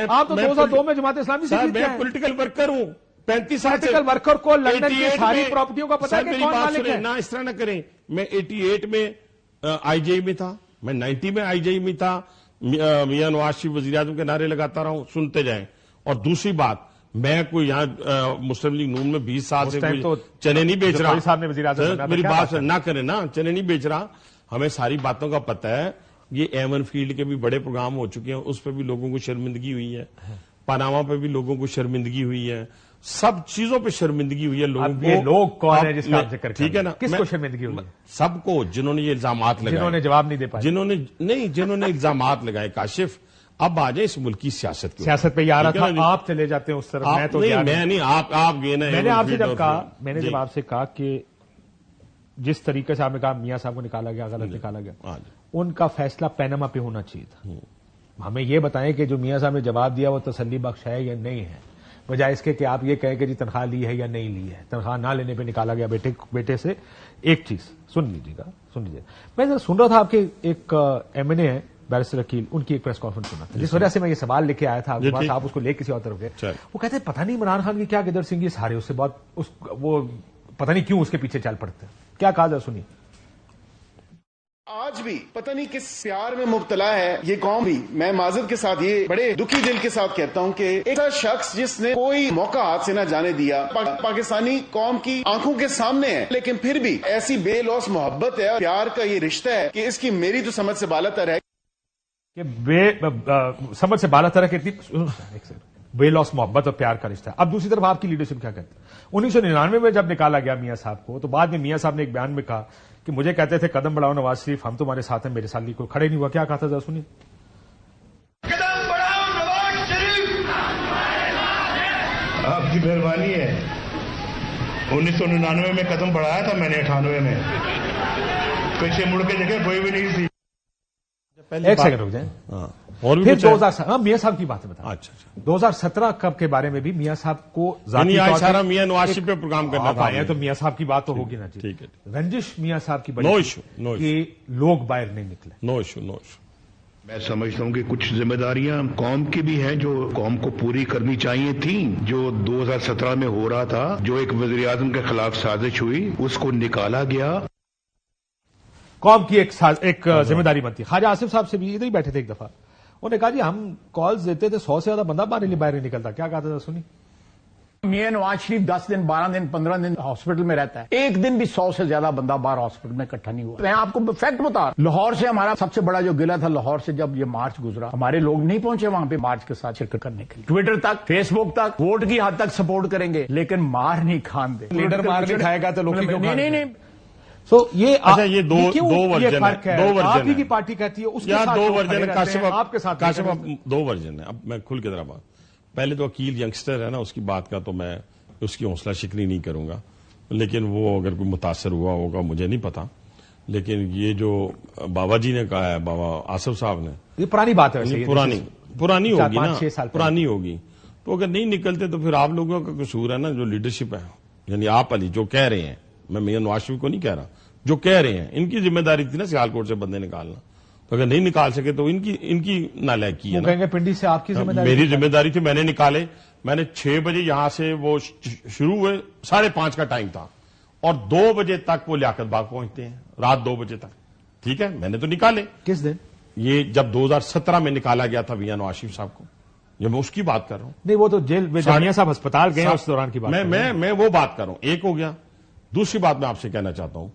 آپ تو 2002 میں جماعت اسلامی سے میں پولیٹیکل ورکر ہوں. 35 سال سے پولیٹیکل ورکر کو لندن کی ساری پراپرٹیوں کا پتا ہے کہ کون مالک ہے. نہ اس طرح نہ کریں. میں 88 میں آئی جے میں تھا، میں 90 میں آئی جے میں تھا. میاں نواز شریف وزیر اعظم کے نعرے لگاتا رہا ہوں، سنتے جائیں. اور دوسری بات، میں کوئی یہاں مسلم لیگ نون میں 20 سال سے چنے نہیں بیچ رہا. میری بات نہ کریں نا، چنے نہیں بیچ رہا. ہمیں ساری باتوں کا پتہ ہے. یہ ایون فیلڈ کے بھی بڑے پروگرام ہو چکے ہیں، اس پہ بھی لوگوں کو شرمندگی ہوئی ہے. پاناما پہ بھی لوگوں کو شرمندگی ہوئی ہے. سب چیزوں پہ شرمندگی ہوئی ہے لوگوں کو. یہ لوگ کون ہیں جس کا آپ ذکر کر رہے ہیں؟ ٹھیک ہے نا، کس کو شرمندگی ہوئی ہے؟ سب کو، جنہوں نے یہ الزامات لگائے، جنہوں نے جواب نہیں دے پائے، جنہوں نے الزامات لگائے. کاشف اب آ جائیں اس ملک کی سیاست کی. سیاست پہ یہ آ رہا تھا، آپ چلے جاتے ہیں اس طرف. میں تو نہیں، آپ گئے نا. میں نے آپ سے جب کہا، میں نے جب آپ سے کہا کہ جس طریقے سے آپ نے کہا میاں صاحب کو نکالا گیا، غلط نکالا گیا، ان کا فیصلہ پینما پہ ہونا چاہیے تھا. ہمیں یہ بتائیں کہ جو میاں صاحب نے جواب دیا وہ تسلی بخش ہے یا نہیں ہے، بجائے اس کے کہ آپ یہ کہیں کہ جی تنخواہ لی ہے یا نہیں لی ہے. تنخواہ نہ لینے پہ نکالا گیا بیٹے سے. ایک چیز سن لیجیے گا. میں سن رہا تھا آپ کے ایک ایم این اے ہیں بیرسٹر عقیل، ان کی ایک پریس کانفرنس سنا تھا، جس وجہ سے میں یہ سوال لے کے آیا تھا آپ اس کو لے کسی اور طرف گئے. وہ کہتے ہیں پتہ نہیں عمران خان کی کیا گدر سنگھ سارے اس سے بہت وہ پتہ نہیں کیوں اس کے پیچھے چل پڑتے ہیں. کیا کہا جا سنیے. آج بھی پتہ نہیں کس پیار میں مبتلا ہے یہ قوم بھی. میں معذرت کے ساتھ یہ بڑے دکھی دل کے ساتھ کہتا ہوں کہ ایک شخص جس نے کوئی موقع ہاتھ سے نہ جانے دیا، پاکستانی قوم کی آنکھوں کے سامنے ہے، لیکن پھر بھی ایسی بے لوث محبت ہے اور پیار کا یہ رشتہ ہے کہ اس کی میری تو سمجھ سے بالاتر ہے کہ سمجھ سے بالاتر ہے کہ بے لوث محبت اور پیار کا رشتہ ہے. اب دوسری طرف آپ کی لیڈرشپ کیا کہتے ہیں؟ 1999 میں جب نکالا گیا میاں صاحب کو، تو بعد میں میاں صاحب نے ایک بیان میں کہا کہ مجھے کہتے تھے قدم بڑھاؤ نواز شریف، ہم تمہارے ساتھ ہیں، میرے ساتھ کوئی کھڑے نہیں ہوا. کیا کہا تھا ذرا سنیے. قدم بڑھاؤ نواز شریف. آپ کی مہربانی ہے. 1999 میں قدم بڑھایا تھا میں نے، 98 میں پیچھے مڑ کے دیکھے کوئی بھی نہیں تھی. ایک سیکنڈ رک جائیں. پھر 2017 میاں صاحب کی بات بتا. 2017 کب کے بارے میں بھی میاں صاحب کو ذاتی طور پر میاں نواز شریف پہ پروگرام کرنا تھا. تو میاں صاحب کی بات تو ہوگی نا. ٹھیک ہے. رنجش میاں صاحب کی نو ایشو کہ لوگ باہر نہیں نکلے. No issue. میں سمجھتا ہوں کہ کچھ ذمہ داریاں قوم کی بھی ہیں جو قوم کو پوری کرنی چاہیے تھیں. جو 2017 میں ہو رہا تھا، جو ایک وزیر اعظم کے خلاف سازش ہوئی، اس کو نکالا گیا. قوم کی ایک ذمہ داری بنتی. خواجہ آصف صاحب سے بھی ادھر ہی بیٹھے تھے ایک دفعہ، انہوں نے کہا جی ہم کالز دیتے تھے 100 سے زیادہ بندہ باہر نہیں نکلتا. کیا کہا تھا سنی. میاں نواز شریف 10 دن 12 دن 15 دن ہاسپٹل میں رہتا ہے، ایک دن بھی 100 سے زیادہ بندہ باہر ہاسپٹل میں اکٹھا نہیں ہوا. میں آپ کو فیکٹ بتا رہا ہوں. لاہور سے ہمارا سب سے بڑا جو گلہ تھا، لاہور سے جب یہ مارچ گزرا، ہمارے لوگ نہیں پہنچے وہاں پہ مارچ کے ساتھ شرکت کرنے کے لیے. ٹویٹر تک، فیس بک تک، ووٹ کی حد تک سپورٹ کریں گے، لیکن مار نہیں کھان دے. لیڈر مار نہیں کھائے گا تو لوگ نہیں. یہ دو ورژن ہے. آپ ہی کی پارٹی کہتی ہے اس کے ساتھ 2 ورژن ہے. آپ کے ساتھ کاشف 2 ورژن ہے. اب میں کھل کے ذرا بات. پہلے تو عقیل ینگسٹر ہے نا، اس کی بات کا تو میں اس کی حوصلہ شکنی نہیں کروں گا، لیکن وہ اگر کوئی متاثر ہوا ہوگا مجھے نہیں پتا. لیکن یہ جو بابا جی نے کہا ہے، بابا آصف صاحب نے، یہ پرانی بات ہے. پرانی ہوگی نا، پرانی ہوگی. تو اگر نہیں نکلتے تو پھر آپ لوگوں کا قصور ہے نا، جو لیڈرشپ ہے. یعنی آپ علی جو کہہ رہے ہیں میں میاں نواز شریف کو نہیں کہہ رہا، جو کہہ رہے ہیں ان کی ذمہ داری تھی نا سیالکوٹ سے بندے نکالنا، تو اگر نہیں نکال سکے تو ان کی نالائکی ہے وہ کہیں گے پنڈی سے آپ کی ذمہ داری؟ میری ذمہ داری تھی، میں نے نکالے، میں نے 6 بجے یہاں سے وہ شروع ہوئے، 5:30 کا ٹائم تھا اور 2 بجے تک وہ لیاقت باغ پہنچتے ہیں، رات 2 بجے تک، ٹھیک ہے، میں نے تو نکالے۔ کس دن؟ یہ جب 2017 میں نکالا گیا تھا میاں نواز شریف صاحب کو، یہ میں اس کی بات کر رہا ہوں۔ نہیں وہ تو جیل میاں صاحب ہسپتال گئے اس دوران کی بات میں وہ بات کر رہا ہوں، ایک ہو گیا۔ دوسری بات میں آپ سے کہنا چاہتا ہوں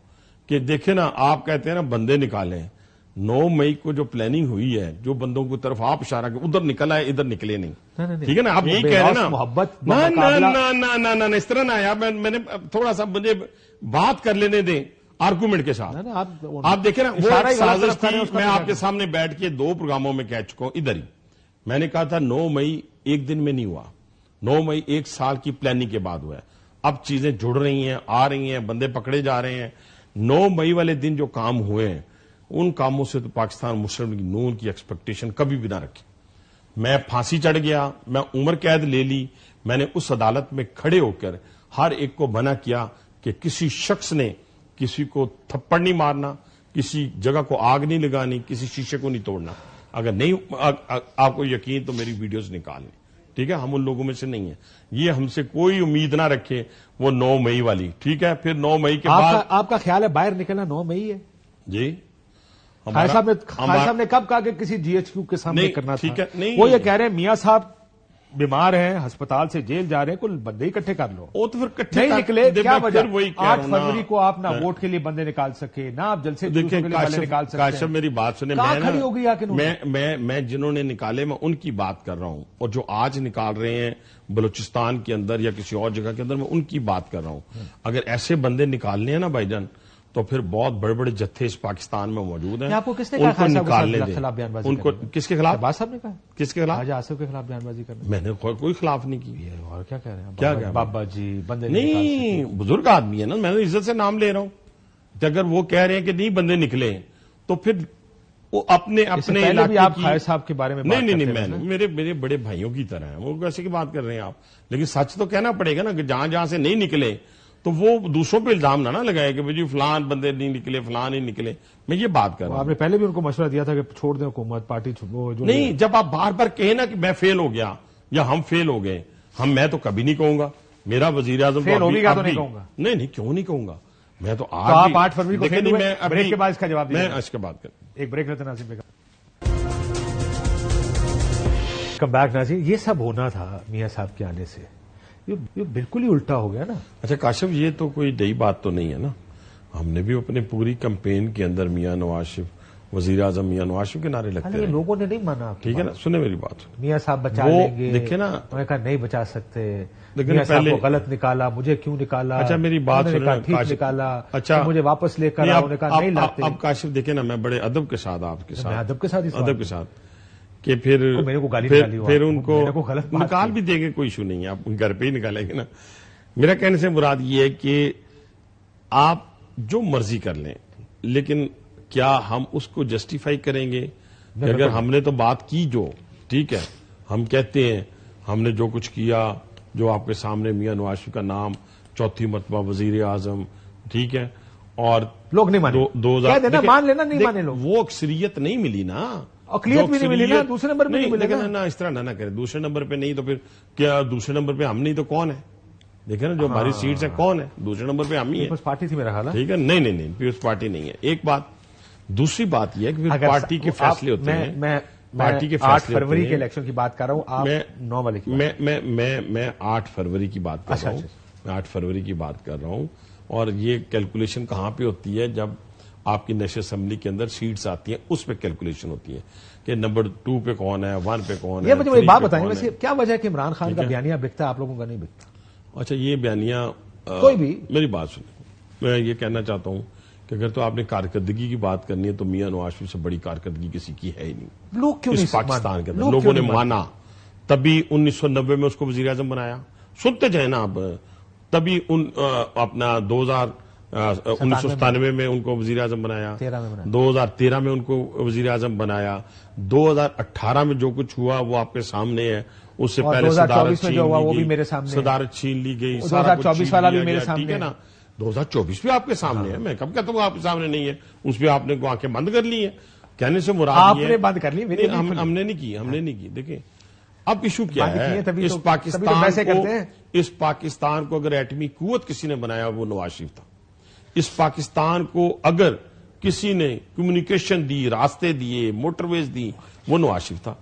کہ دیکھیں نا، آپ کہتے ہیں نا بندے نکالیں، 9 مئی کو جو پلاننگ ہوئی ہے، جو بندوں کی طرف آپ اشارہ کہ ادھر نکل آئے ادھر نکلے نہیں، ٹھیک ہے نا، آپ یہی کہہ رہے ہیں نا محبت نہ اس طرح نہ آیا، میں نے تھوڑا سا مجھے بات کر لینے دیں آرگومنٹ کے ساتھ۔ آپ دیکھیں نا، وہ سازش تھی، میں آپ کے سامنے بیٹھ کے 2 پروگراموں میں کہہ چکا ہوں، ادھر ہی میں نے کہا تھا 9 مئی ایک دن میں نہیں ہوا، 9 مئی 1 سال کی پلاننگ کے بعد ہوا ہے، اب چیزیں جڑ رہی ہیں، آ رہی ہیں، بندے پکڑے جا رہے ہیں۔ 9 مئی والے دن جو کام ہوئے ہیں ان کاموں سے تو پاکستان مسلم لیگ نون کی ایکسپیکٹیشن کبھی بھی نہ رکھی۔ میں پھانسی چڑھ گیا، میں عمر قید لے لی، میں نے اس عدالت میں کھڑے ہو کر ہر ایک کو منع کیا کہ کسی شخص نے کسی کو تھپڑ نہیں مارنا، کسی جگہ کو آگ نہیں لگانی، کسی شیشے کو نہیں توڑنا۔ اگر نہیں آپ کو یقین تو میری ویڈیوز نکال لیں، ٹھیک ہے، ہم ان لوگوں میں سے نہیں ہیں، یہ ہم سے کوئی امید نہ رکھے وہ 9 مئی والی، ٹھیک ہے۔ پھر 9 مئی کے بعد آپ کا خیال ہے باہر نکلنا 9 مئی ہے؟ جی، خالد صاحب نے کب کہا کہ کسی جی ایچ کیو کے سامنے کرنا تھا؟ ٹھیک ہے، نہیں، وہ یہ کہہ رہے ہیں میاں صاحب بیمار ہیں، ہسپتال سے جیل جا رہے ہیں، کل بندے اکٹھے کر لو۔ وہ تو پھر کٹھے نہیں نکلے، کیا وجہ؟ وہی 8 فروری کو آپ نہ ووٹ کے لیے بندے نکال سکے، نہ آپ جلسے کے لیے بندے نکال سکتے۔ کاشف میری بات سنیں، کھڑی ہوگی میں جنہوں نے نکالے میں ان کی بات کر رہا ہوں، اور جو آج نکال رہے ہیں بلوچستان کے اندر یا کسی اور جگہ کے اندر، میں ان کی بات کر رہا ہوں۔ اگر ایسے بندے نکالنے ہیں نا بھائی جان، تو پھر بہت بڑے بڑے جتھے اس پاکستان میں موجود ہیں، آپ کو کس نے ان کہا کو نکالنے خلاف بیان بازی ان کو کس کے خلاف؟ عباس صاحب نے کہا کس کے خلاف؟ خواجہ آصف کے خلاف بیان بازی کرنا؟ میں نے کوئی خلاف نہیں کی۔ اور کیا کہہ رہے ہیں؟ کیا بابا جی بندے نہیں، بزرگ آدمی ہے نا، میں نے عزت سے نام لے رہا ہوں۔ اگر وہ کہہ رہے ہیں کہ نہیں بندے نکلے تو پھر وہ اپنے علاقے آپ خالد صاحب کے بارے میں نہیں میں میرے بڑے بھائیوں کی طرح ہیں، وہ کیسے کی بات کر رہے ہیں آپ؟ لیکن سچ تو کہنا پڑے گا نا کہ جہاں سے نہیں نکلے تو وہ دوسروں پہ الزام نہ لگائے کہ جی فلان بندے نہیں نکلے، فلان نہیں نکلے۔ میں یہ بات کر رہا ہوں۔ آپ نے پہلے بھی ان کو مشورہ دیا تھا کہ چھوڑ دیں حکومت، پارٹی نہیں، جب آپ بار بار کہیں نا کہ میں فیل ہو گیا یا ہم فیل ہو گئے، میں تو کبھی نہیں کہوں گا، میرا وزیر اعظم فیل ہوگی گا تو نہیں کہوں گا۔ نہیں کیوں نہیں کہوں گا، میں تو آپ 8 فروری کو فیل ہوئے، بریک کے بعد اس کا جواب میں اس کے بعد کر ایک بریک لیتے ناظرین بیگم۔ کم بیک ناظرین، یہ سب ہونا تھا میاں صاحب کے آنے سے، یہ بالکل ہی الٹا ہو گیا نا۔ اچھا کاشف، یہ تو کوئی نئی بات تو نہیں ہے نا، ہم نے بھی اپنے پوری کمپین کے اندر میاں نواز شریف، وزیر اعظم میاں نواز شریف کے نعرے لگتے ہیں، لوگوں نے نہیں مانا، ٹھیک ہے نا۔ سنیں میری بات، میاں صاحب بچا لیں گے، دیکھیں نا، انہوں نے کہا نہیں بچا سکتے، لیکن میاں صاحب کو غلط نکالا، مجھے کیوں نکالا؟ اچھا میری بات سنیں، ٹھیک نکالا، اچھا مجھے واپس لے کر آؤ، انہوں نے کہا نہیں لاتے۔ اب کاشف دیکھیں نا، میں بڑے ادب کے ساتھ آپ کے ساتھ، ادب کے ساتھ کہ پھر میرے کو گالی نکالی ہوا، پھر ان کو غلط نکال بھی دیں گے، کوئی ایشو نہیں ہے، آپ گھر پہ ہی نکالیں گے نا۔ میرا کہنے سے مراد یہ ہے کہ آپ جو مرضی کر لیں، لیکن کیا ہم اس کو جسٹیفائی کریں گے کہ اگر ہم نے تو بات کی جو ٹھیک ہے، ہم کہتے ہیں ہم نے جو کچھ کیا، جو آپ کے سامنے میاں نواز شریف کا نام 4تھی مرتبہ وزیر اعظم، ٹھیک ہے، اور لوگ نہیں مانے، مان لینا نہیں مانے لوگ، وہ اکثریت نہیں ملی نا، اقلیت بھی نہیں ملی نا، دوسرے نمبر پہ نہیں ملے لیکن اس طرح نہ کریں، دوسرے نمبر پہ نہیں تو پھر کیا دوسرے نمبر پہ ہم نہیں تو کون ہے؟ دیکھیں نا، جو ہماری سیٹس ہیں کون ہے؟ دوسرے نمبر پہ ہم ہی ہیں۔ پیپلز پارٹی تھی میرا خیال ہے، ٹھیک ہے، نہیں پیپلز پارٹی نہیں ہے، ایک بات۔ دوسری بات یہ ہے کہ پھر پارٹی کے فیصلے ہوتے ہیں، پارٹی کے فیصلے 8 فروری کے الیکشن کی بات کر رہا ہوں، آپ 9 والے کی میں 8 فروری کی بات کر رہا ہوں، میں 8 فروری کی بات کر رہا ہوں، اور یہ کیلکولیشن کہاں پہ ہوتی ہے؟ جب آپ کی نیشنل اسمبلی کے اندر سیٹس آتی ہیں، اس پہ کیلکولیشن ہوتی ہے کہ نمبر 2 پہ کون ہے، 1 پہ کون ہے۔ یہ مجھے ایک بات بتائیں، ویسے کیا وجہ ہے کہ عمران خان کا بیانیہ بکتا ہے، آپ لوگوں کا نہیں بکتا؟ اچھا، یہ بیانیہ کوئی بھی، میری بات سنیں، میں یہ کہنا چاہتا ہوں کہ اگر تو آپ نے کارکردگی کی بات کرنی ہے تو میاں نواز شریف سے بڑی کارکردگی کسی کی ہے ہی نہیں۔ لوگ کیوں اس پاکستان کے اندر لوگوں نے مانا، تبھی 1990 میں اس کو وزیر اعظم بنایا، سنتے جائیں نا آپ، تبھی اپنا 1997 میں ان کو وزیر اعظم بنایا، 2013 میں ان کو وزیر اعظم بنایا، 2018 میں جو کچھ ہوا وہ آپ کے سامنے ہے، اس سے پہلے صدارت چھین لی گئی، 2024 والا بھی میرے سامنے، 2024 بھی آپ کے سامنے ہے، میں کب کہتا ہوں آپ کے سامنے نہیں ہے، اس پہ آپ نے آنکھیں بند کر لی ہیں. کہنے سے مراد آپ یہ نے بند کر لی، ہم نے نہیں کی. دیکھیں اب ایشو کیا ہے، اس پاکستان کو اگر ایٹمی قوت کسی نے بنایا وہ نواز شریف تھا. اس پاکستان کو اگر کسی نے کمیونیکیشن دی، راستے دیے، موٹر ویز دی، وہ نواز شریف تھا.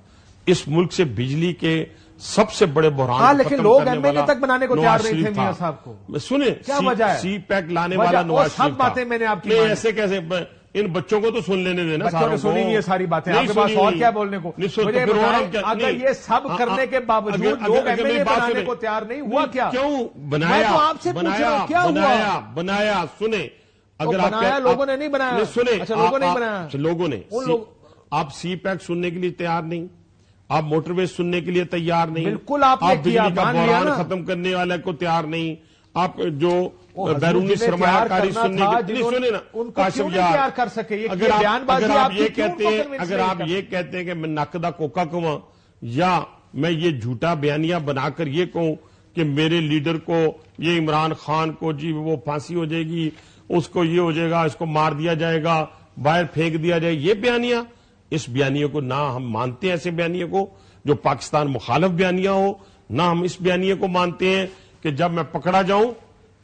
اس ملک سے بجلی کے سب سے بڑے بحران لیکن لوگ ایم ایل اے تک بنانے کو تیار نہیں تھے میاں صاحب کو. سنیں کیا وجہ ہے؟ سی پیک لانے والا نواز شریف سب باتیں میں نے آپ کی نہیں ایسے کیسے، ان بچوں کو تو سن لینے دینا. بچوں نے سنی یہ ساری باتیں، آپ کے پاس اور کیا بولنے کو. مجھے بتائیں اگر یہ سب کرنے کے باوجود لوگ ایم ایل اے بنانے کو تیار نہیں، ہوا کیا؟ کیوں بنایا؟ آپ سے کیا ہوا؟ بنایا سنیں، اگر بنایا لوگوں نے نہیں بنایا. سنیں، اچھا لوگوں نے بنایا، لوگوں نے. آپ سی پیک سننے کے لیے تیار نہیں، آپ موٹر ویز سننے کے لیے تیار نہیں، بالکل آپ نے بجلی کا بحران ختم کرنے والے کو تیار نہیں، آپ جو بیرونی سرمایہ کاری سننے کے لیے سنیں نا کاشف یار کر سکے. اگر آپ یہ کہتے ہیں کہ میں نقدہ کوکا کواں، یا میں یہ جھوٹا بیانیہ بنا کر یہ کہوں کہ میرے لیڈر کو، یہ عمران خان کو جی وہ پھانسی ہو جائے گی، اس کو یہ ہو جائے گا، اس کو مار دیا جائے گا، باہر پھینک دیا جائے، یہ بیانیہ، اس بیانیہ کو نہ ہم مانتے ہیں، ایسے بیانیہ کو جو پاکستان مخالف بیانیہ ہو، نہ ہم اس بیانیہ کو مانتے ہیں کہ جب میں پکڑا جاؤں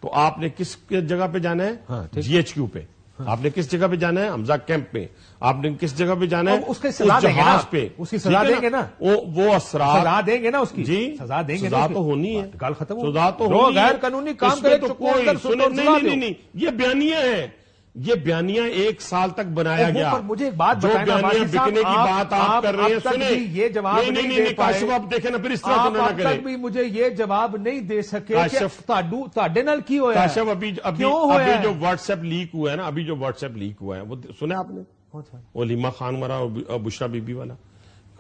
تو آپ نے کس جگہ پہ جانا ہے؟ جی ایچ کیو پہ. آپ نے کس جگہ پہ جانا ہے؟ حمزہ کیمپ پہ. آپ نے کس جگہ پہ جانا ہے؟ اس جہاز پہ. اس کی سزا دیں گے نا، وہ اثرات سزا دیں گے نا، اس کی جی سزا دیں گے. سزا تو ہونی ہے، گال ختم ہو، سزا تو ہونی ہے. غیر قانونی کام کرے تو کوئی نہیں، یہ بیانیہ ہے، یہ بیانیہ 1 سال تک بنایا گیا. مجھے ایک بات جو بیانیہ بکنے کی بات آپ کر رہے ہیں، سنیں یہ جواب نہیں کاشف آپ دیکھیں نا، پھر اس طرح تو نہ کریں. تک بھی مجھے یہ جواب نہیں دے سکے کہ تواڈے نال کی ہویا ہے. کاشف ابھی جو واٹس ایپ لیک ہوا ہے نا، ابھی جو واٹس ایپ لیک ہوا ہے وہ سنا آپ نے؟ وہ لیما خان مرا اور بشرا بی بی والا،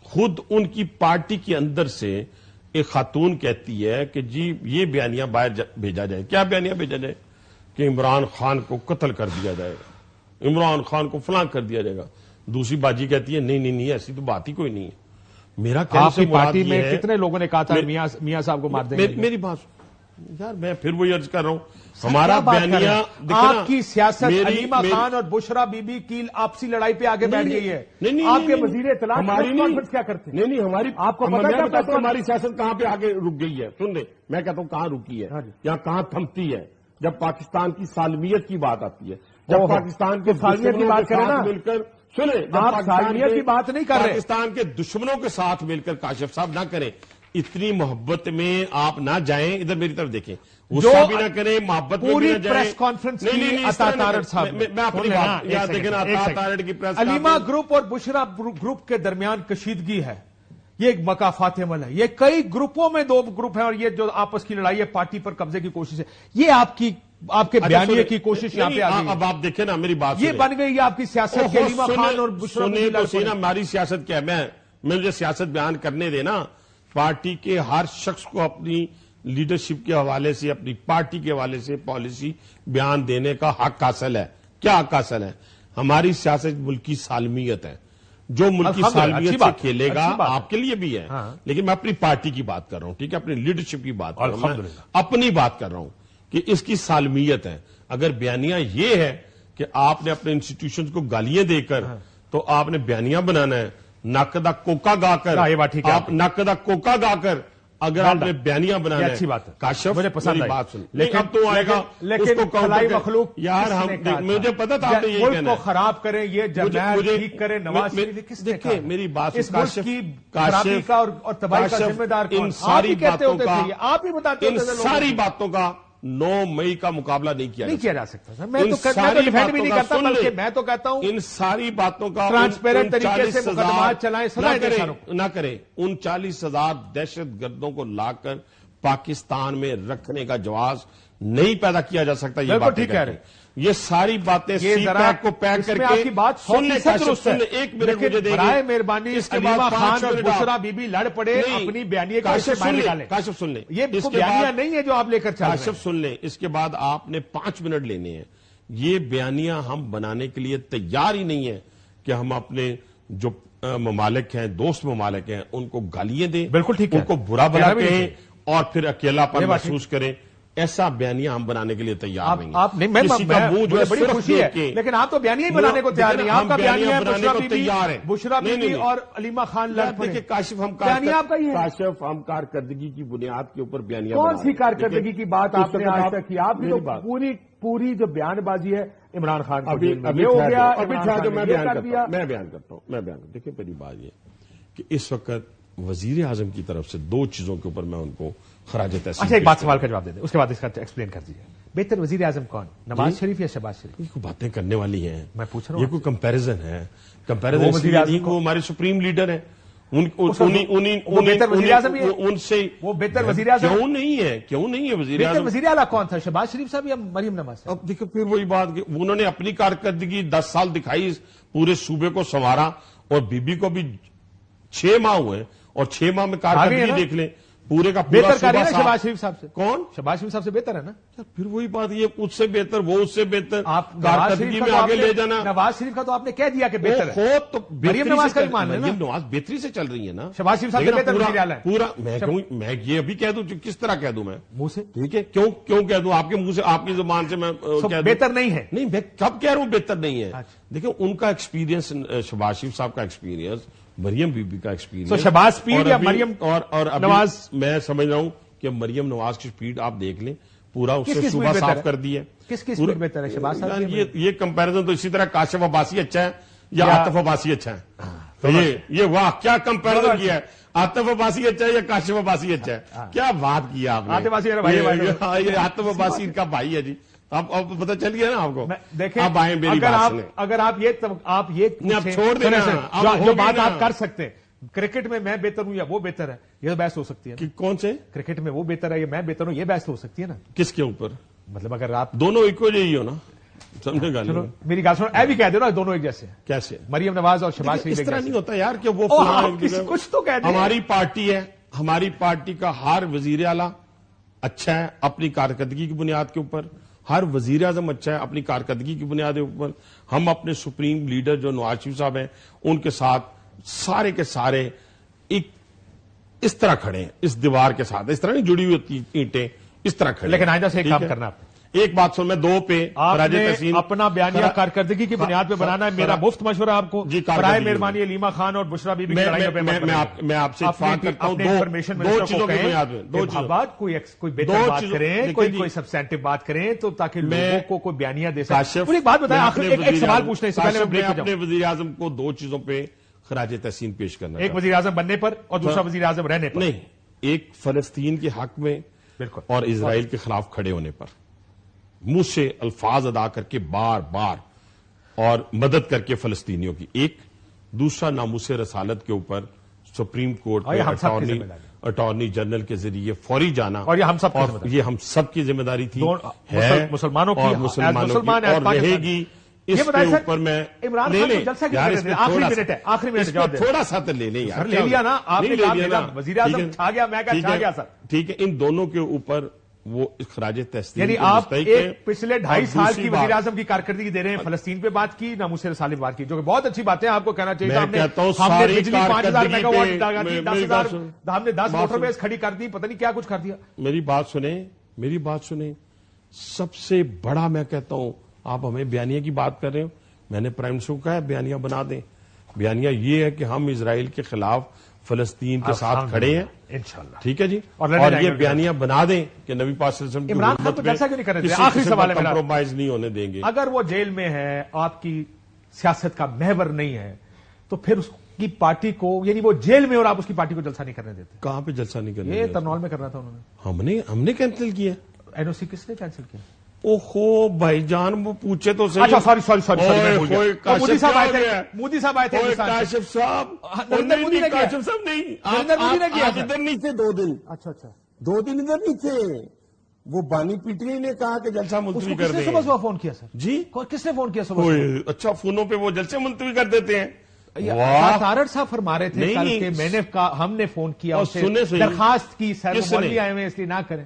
خود ان کی پارٹی کے اندر سے ایک خاتون کہتی ہے کہ جی یہ بیانیہ باہر بھیجا جائے. کیا بیانیہ بھیجا جائے؟ کہ عمران خان کو قتل کر دیا جائے گا، عمران خان کو فلاں کر دیا جائے گا. دوسری باجی کہتی ہے نہیں ایسی تو بات ہی کوئی نہیں ہے. میرا کہنے سے پارٹی میں کتنے لوگوں نے کہا تھا میاں صاحب کو مار دیں گے؟ میری بات یار، میں پھر وہی عرض کر رہا ہوں، ہمارا بیانیہ آپ کی سیاست علیمہ خان اور بشرا بی بی کی آپسی لڑائی پہ آگے بیٹھ گئی ہے. آپ کے وزیر اطلاع کیا کرتے ہیں؟ نہیں ہماری، آپ کو پتا ہے ہماری سیاست کہاں پہ آگے رک گئی ہے؟ سن لیں، میں کہتا ہوں کہاں رکی ہے یا کہاں تھمتی ہے. جب پاکستان کی سالمیت کی بات آتی ہے، جب پاکستان کے سالمیت کی بات کریں نا، مل کر سنیں، آپ سالمیت کی بات نہیں کر رہے، پاکستان کے دشمنوں کے ساتھ مل کر کاشف صاحب نہ کریں. اتنی محبت میں آپ نہ جائیں، ادھر میری طرف دیکھیں، غصہ بھی نہ کریں، محبت میں بھی نہ جائیں. پریس کانفرنس کی عطا تارڑ صاحب، میں اپنی بات یاد دیکھیں، عطا تارڑ کی پریس علیمہ گروپ اور بشرا گروپ کے درمیان کشیدگی ہے، یہ ایک مقافات عمل ہے. یہ کئی گروپوں میں 2 گروپ ہیں، اور یہ جو آپس کی لڑائی ہے، پارٹی پر قبضے کی کوشش ہے. یہ آپ کے بیانیے کی کوشش یہاں پہ آ گئی. اب آپ دیکھیں نا میری بات، یہ بن گئی آپ کی سیاست کے علیمہ خان اور بشرا بی بی. ہماری سیاست کیا ہے؟ مجھے سیاست بیان کرنے دینا. پارٹی کے ہر شخص کو اپنی لیڈرشپ کے حوالے سے، اپنی پارٹی کے حوالے سے پالیسی بیان دینے کا حق حاصل ہے. کیا حق حاصل ہے؟ ہماری سیاست ملکی سالمیت ہے. جو ملکی سالمیت سے کھیلے گا آپ کے لیے بھی ہے، لیکن میں اپنی پارٹی کی بات کر رہا ہوں، ٹھیک ہے، اپنی لیڈرشپ کی بات کر رہا ہوں، اپنی بات کر رہا ہوں کہ اس کی سالمیت ہے. اگر بیانیہ یہ ہے کہ آپ نے اپنے انسٹیٹیوشنز کو گالیاں دے کر تو آپ نے بیانیہ بنانا ہے، نقدہ کوکا گا کر، آپ نقدہ کوکا گا کر اگر آپ نے بیانیہ بنانا ہے، اچھی بات ہے، کاشف مجھے پسند ہے بات سن. لیکن اب تو آئے گا لیکن خلائی مخلوق یار، مجھے پتا تھا آپ نے یہ ملک کو خراب کریں، یہ جرنیل ٹھیک کریں، نواز شریف کس نے کہا؟ میری بات اس ملک کی خرابی کا اور تباہی کا ذمہ دار کون؟ آپ ہی کہتے ہوتے تھے، آپ ہی بتاتے ہوتے تھے. ان ساری باتوں کا 9 مئی کا مقابلہ نہیں کیا جا سکتا. میں تو ڈیفینڈ بھی نہیں کرتا، بلکہ میں تو کہتا ہوں ان ساری باتوں کا ٹرانسپیرنٹ طریقے سے مقدمات چلائیں، نہ کریں. ان 40,000 دہشت گردوں کو لا کر پاکستان میں رکھنے کا جواز نہیں پیدا کیا جا سکتا. یہ بات ٹھیک ہے، یہ ساری باتیں سی پیک کو پیک کر کے سن لیں. ایک منٹ مجھے دیں، برائے مہربانی. علیمہ خان اور بشرا بی بی لڑ پڑے اپنی بیانیے کا، کاشف سن لیں، یہ بیانیہ نہیں ہے جو آپ لے کر چل رہے ہیں. کاشف سن لیں، اس کے بعد آپ نے 5 منٹ لینے ہیں. یہ بیانیہ ہم بنانے کے لیے تیار ہی نہیں ہے کہ ہم اپنے جو ممالک ہیں، دوست ممالک ہیں، ان کو گالیاں دیں، بالکل ٹھیک ہے، ان کو برا بلا کہیں اور پھر اکیلا پن محسوس کریں. ایسا بیانیہ ہم بنانے کے لیے تیار نہیں ہیں۔ آپ نہیں، میں مجھے بڑی خوشی ہے، لیکن آپ تو بیانیہ ہی بنانے کو تیار نہیں۔ آپ کا بیانیہ بشرا بی بی اور علیمہ خان لڑ پڑے۔ کاشف ہم بیانیہ آپ کا ہی ہے۔ کاشف ہم کارکردگی کی بنیاد کے اوپر بیانیہ کون سی کارکردگی کی بات آپ نے آج تک کی؟ آپ کی تو پوری جو بیان بازی ہے عمران خان کو ابھی ہو گیا، میں بیان کرتا ہوں۔ دیکھیں پہلی بات یہ کہ اس وقت وزیر اعظم کی طرف سے دو چیزوں کے اوپر میں ان کو خراج تحسین۔ اچھا ایک بات سوال کا جواب دے دیں، اس کے بعد اس کا ایکسپلین کر دیجیے۔ بہتر وزیر اعظم کون، نواز شریف یا شہباز شریف؟ یہ کوئی باتیں کرنے والی ہیں، میں پوچھ رہا ہوں یہ کوئی کمپیریزن ہے؟ کمپیریزن وہ ہمارے سپریم لیڈر ہیں، ان بہتر وزیر اعظم ان سے وہ بہتر وزیر اعظم کیوں نہیں ہے وزیر بہتر اعظم؟ وزیر اعلیٰ کون تھا، شہباز شریف صاحب یا مریم نواز صاحب؟ اب دیکھو پھر وہی بات کہ انہوں نے اپنی کارکردگی 10 سال دکھائی، پورے صوبے کو سنوارا، اور بی بی کو بھی 6 ماہ ہوئے، اور 6 ماہ میں کارکردگی دیکھ لیں پورے کا پورا بہتر کر رہے ہیں صوبہ شہباز شریف صاحب سے۔ کون؟ شہباز شریف صاحب سے بہتر ہے نا؟ پھر وہی بات، یہ اس سے بہتر، وہ اس سے بہتر، آپ کارکردگی میں آگے لے جانا۔ نواز شریف کا تو آپ نے کہہ دیا کہ بہتر ہے، خود تو مریم نواز کا بھی مان لینا۔ مریم نواز بہتری سے چل رہی ہے نا۔ شہباز شریف صاحب سے بہتر وزیر اعلیٰ ہے پورا میں یہ ابھی کہہ دوں، کس طرح کہہ دوں میں منہ سے؟ ٹھیک ہے، کیوں کہہ دوں آپ کے منہ سے، آپ کی زبان سے میں کہہ دوں بہتر نہیں ہے؟ نہیں، میں کب کہہ رہا ہوں بہتر نہیں ہے؟ دیکھیں ان کا ایکسپیرینس، شہباز شریف صاحب کا ایکسپیرینس، مریم بی بی کا ایکسپیرینس، شہباز سپیڈ یا مریم اور نواز؟ میں سمجھ رہا ہوں کہ مریم نواز کی سپیڈ آپ دیکھ لیں، پورا اس کس سے کی صوبہ سپیڈ صاف بہتر ہے؟ کر دی ہے۔ کس کی سپیڈ بہتر ہے، شہباز صاحب کی؟ یہ کمپیریزن تو اسی طرح کاشف عباسی اچھا ہے یا عاطف عباسی اچھا ہے؟ تو یہ واہ کیا کمپیریزن کیا ہے، عاطف عباسی اچھا ہے یا کاشف عباسی اچھا ہے؟ کیا بات کیا آپ نے، یہ عاطف عباسی کا بھائی ہے جی، اب پتہ چل گیا نا آپ کو۔ دیکھیں اب آئیں میری بات سنیں، اگر آپ یہ چھوڑ دیں جو بات آپ کر سکتے ہیں، کرکٹ میں میں بہتر ہوں یا وہ بہتر ہے، یہ تو بحث ہو سکتی ہے۔ کون سے کرکٹ میں وہ بہتر ہے یا میں بہتر ہوں، یہ بحث ہو سکتی ہے نا۔ کس کے اوپر؟ مطلب اگر آپ دونوں ایک ہی ہو نا، سمجھے گا؟ میری گال سنو، اے بھی کہہ دو نا دونوں ایک جیسے ہیں۔ کیسے؟ مریم نواز اور شہباز شریف اس طرح نہیں ہوتا یار کہ وہ کچھ تو کہہ دیں۔ ہماری پارٹی ہے، ہماری پارٹی کا ہر وزیر اعلیٰ اچھا ہے اپنی کارکردگی کی بنیاد کے اوپر، ہر وزیر اعظم اچھا ہے اپنی کارکردگی کی بنیاد کے اوپر۔ ہم اپنے سپریم لیڈر جو نواز شریف صاحب ہیں ان کے ساتھ سارے کے سارے ایک اس طرح کھڑے ہیں، اس دیوار کے ساتھ، اس طرح نہیں جڑی ہوئی اینٹیں، اس طرح کھڑے ہیں۔ لیکن آئندہ سے ایک کام کرنا، ایک بات سن، میں 2 پہ آپ نے اپنا بیانیہ کارکردگی کی بنیاد پہ بنانا ہے، میرا مفت مشورہ آپ کو، برائے مہربانی علیمہ خان اور بشرا بی بی میں آپ سے اتفاق کرتا ہوں دو چیزوں کی بنیاد میں، دو بات کوئی بہتر بات کریں، کوئی سبسٹینٹو بات کریں تو تاکہ لوگوں کو کوئی بیانیہ دے سکیں۔ ایک بات بتائیں، آخر ایک سوال پوچھنے سے پہلے میں بریک پہ جاؤں۔ اپنے وزیر اعظم کو 2 چیزوں پہ خراج تحسین پیش کرنا، ایک وزیر اعظم بننے پر اور دوسرا وزیر اعظم رہنے پر۔ نہیں، ایک فلسطین کے حق میں بالکل اور اسرائیل کے خلاف کھڑے ہونے پر، منہ سے الفاظ ادا کر کے بار بار اور مدد کر کے فلسطینیوں کی، ایک دوسرا ناموس رسالت کے اوپر سپریم کورٹ میں اٹارنی جنرل کے ذریعے فوری جانا، اور یہ ہم سب کی ذمہ داری تھی، مسلمانوں کی اور مسلمانوں اور رہے گی۔ اس کے اوپر میں آخری منٹ تھوڑا سا تو لے لیں یار، لے لیا نا آپ نے، وزیر اعظم چھا گیا، میں کہا چھا گیا سر، ٹھیک ہے، ان دونوں کے اوپر وہ خراج تحسین، یعنی آپ ایک پچھلے 2.5 سال کی وزیر اعظم کی کارکردگی دے رہے ہیں، فلسطین پہ بات کی، ناموس رسالت بات کی، جو کہ بہت اچھی بات ہے، آپ کو کہنا چاہیے۔ ہم نے بجلی 5000 میگا واٹ لگا دی، 10,000 ہم نے 10 موٹر ویز کھڑی کر دی، پتہ نہیں کیا کچھ کر دیا۔ میری بات سنیں، سب سے بڑا میں کہتا ہوں، آپ ہمیں بیانیہ کی بات کر رہے ہو، میں نے پرائم منسٹر کو کہا ہے بیانیہ بنا دیں۔ بیانیہ یہ ہے کہ ہم اسرائیل کے خلاف فلسطین کے ساتھ کھڑے ہیں انشاءاللہ، ٹھیک ہے جی، اور یہ بیانیہ بنا دیں کہ نبی پاک صلی اللہ علیہ وسلم عمران خان کو جلسہ کیوں نہیں کرنے دیں؟ آخری سوال ہے میرا، کمپرومائز نہیں ہونے دیں گے۔ اگر وہ جیل میں ہے، آپ کی سیاست کا محور نہیں ہے، تو پھر اس کی پارٹی کو، یعنی وہ جیل میں اور آپ اس کی پارٹی کو جلسہ نہیں کرنے دیتے؟ کہاں پہ جلسہ نہیں کرنے؟ یہ ترنول میں کرنا تھا انہوں نے، ہم نے کینسل کیا۔ این او سی کس نے کینسل کیا؟ اوہو بھائی جان، وہ پوچھے تو صحیح۔ اچھا سوری مودی صاحب آئے تھے، کاشف صاحب نریندر مودی نے کیا؟ کاشف صاحب نہیں، نریندر مودی نے کیا؟ ادھر نہیں تھے 2 دن، اچھا 2 دن ادھر نہیں تھے، وہ بانی پی ٹی آئی نے کہا کہ جلسہ ملتوی کر دیں۔ صبح فون کیا سر جی، کس نے فون کیا صبح؟ اچھا فونوں پہ وہ جلسے ملتوی کر دیتے ہیں۔ تارڑ صاحب فرما رہے تھے کل کہ ہم نے فون کیا، درخواست کی، سر مولوی آئے ہوئے اس لیے نہ کریں۔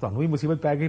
ਤੁਹਾਨੂੰ ਹੀ ਮੁਸੀਬਤ ਪੈ ਗਈ।